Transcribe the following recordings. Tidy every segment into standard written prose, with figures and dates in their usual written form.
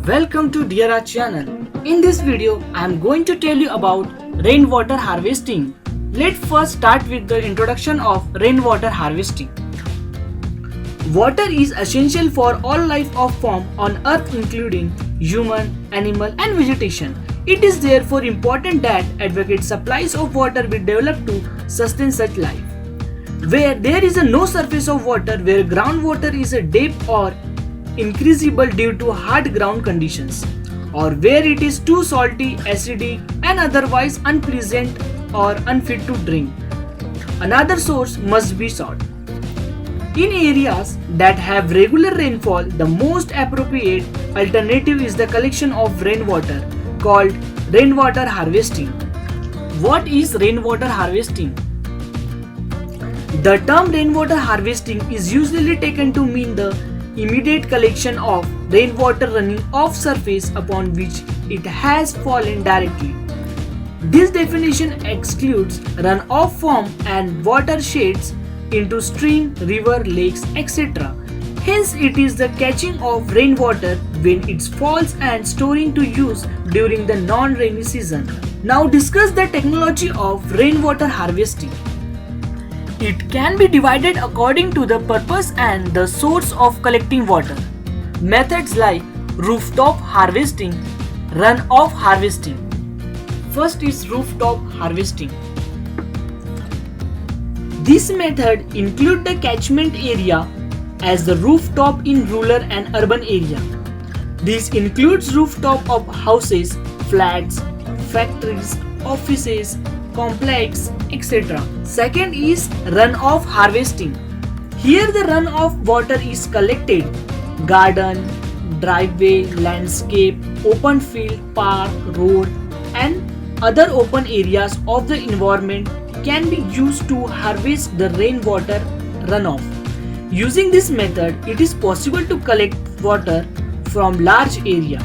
Welcome to DRR channel. In this video, I am going to tell you about rainwater harvesting. Let's first start with the introduction of rainwater harvesting. Water is essential for all life of form on earth including human, animal and vegetation. It is therefore important that adequate supplies of water be developed to sustain such life. Where there is no surface of water, where groundwater is a deep or increasable due to hard ground conditions, or where it is too salty, acidic and otherwise unpleasant or unfit to drink, another source must be sought. In areas that have regular rainfall, the most appropriate alternative is the collection of rainwater, called rainwater harvesting. What is rainwater harvesting? The term rainwater harvesting is usually taken to mean the immediate collection of rainwater running off surface upon which it has fallen directly. This definition excludes runoff from and watersheds into stream, river, lakes, etc. Hence, it is the catching of rainwater when it falls and storing to use during the non-rainy season. Now discuss the technology of rainwater harvesting. It can be divided according to the purpose and the source of collecting water. Methods like rooftop harvesting, runoff harvesting. First is rooftop harvesting. This method includes the catchment area as the rooftop in rural and urban area. This includes rooftop of houses, flats, factories, offices, complex, etc. Second is runoff harvesting. Here the runoff water is collected. Garden, driveway, landscape, open field, park, road and other open areas of the environment can be used to harvest the rainwater runoff. Using this method, it is possible to collect water from large area.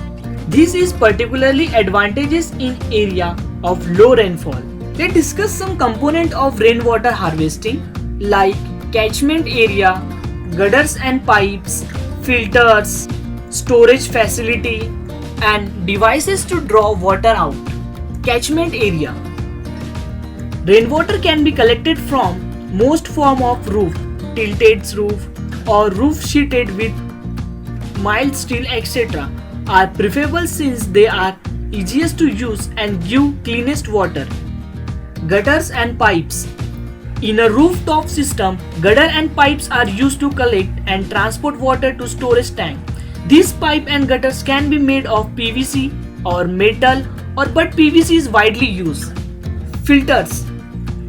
This is particularly advantageous in area of low rainfall. Let's discuss some component of rainwater harvesting like catchment area, gutters and pipes, filters, storage facility and devices to draw water out. Catchment area. Rainwater can be collected from most form of roof, tilted roof or roof sheeted with mild steel etc. are preferable since they are easiest to use and give cleanest water. Gutters and pipes. In a rooftop system, gutter and pipes are used to collect and transport water to storage tank. These pipe and gutters can be made of PVC or metal but PVC is widely used. Filters.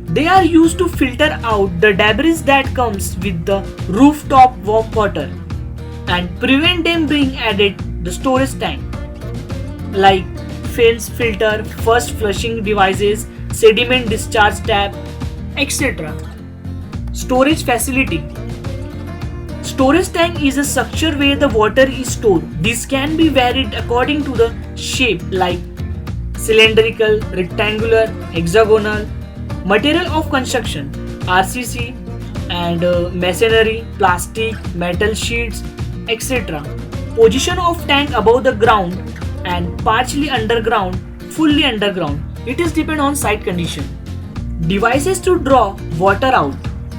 They are used to filter out the debris that comes with the rooftop water and prevent them being added the storage tank, like fence filter, first flushing devices, sediment discharge tap, etc. Storage facility. Storage tank is a structure where the water is stored. This can be varied according to the shape like cylindrical, rectangular, hexagonal. Material of construction, RCC and masonry, plastic, metal sheets, etc. Position of tank above the ground and partially underground, fully underground. It is depend on site condition. Devices to draw water out.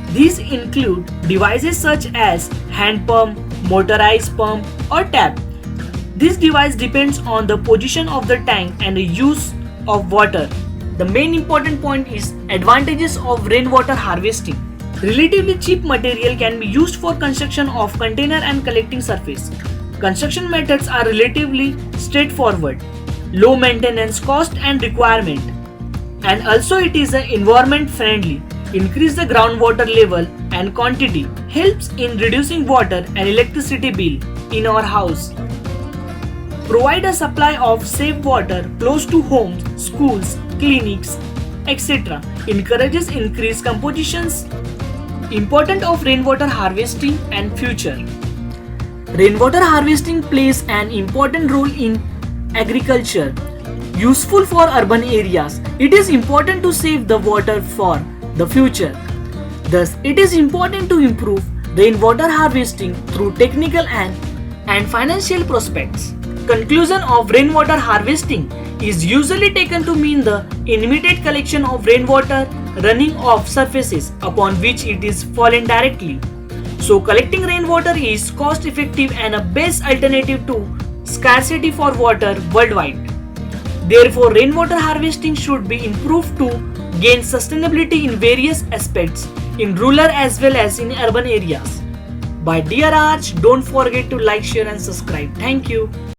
These include devices such as hand pump, motorized pump or tap. This device depends on the position of the tank and the use of water. The main important point is advantages of rainwater harvesting. Relatively cheap material can be used for construction of container and collecting surface. Construction methods are relatively straightforward, low maintenance cost and requirement. And also it is environment friendly, increase the groundwater level and quantity, helps in reducing water and electricity bill in our house. Provide a supply of safe water close to homes, schools, clinics, etc. Encourages increased compositions. Importance of rainwater harvesting and future. Rainwater harvesting plays an important role in agriculture. Useful for urban areas. It is important to save the water for the future. Thus, it is important to improve rainwater harvesting through technical and financial prospects. Conclusion of rainwater harvesting is usually taken to mean the immediate collection of rainwater running off surfaces upon which it is fallen directly. So collecting rainwater is cost effective and a best alternative to scarcity for water worldwide. Therefore, rainwater harvesting should be improved to gain sustainability in various aspects in rural as well as in urban areas. By Dear Arch, don't forget to like, share and subscribe. Thank you.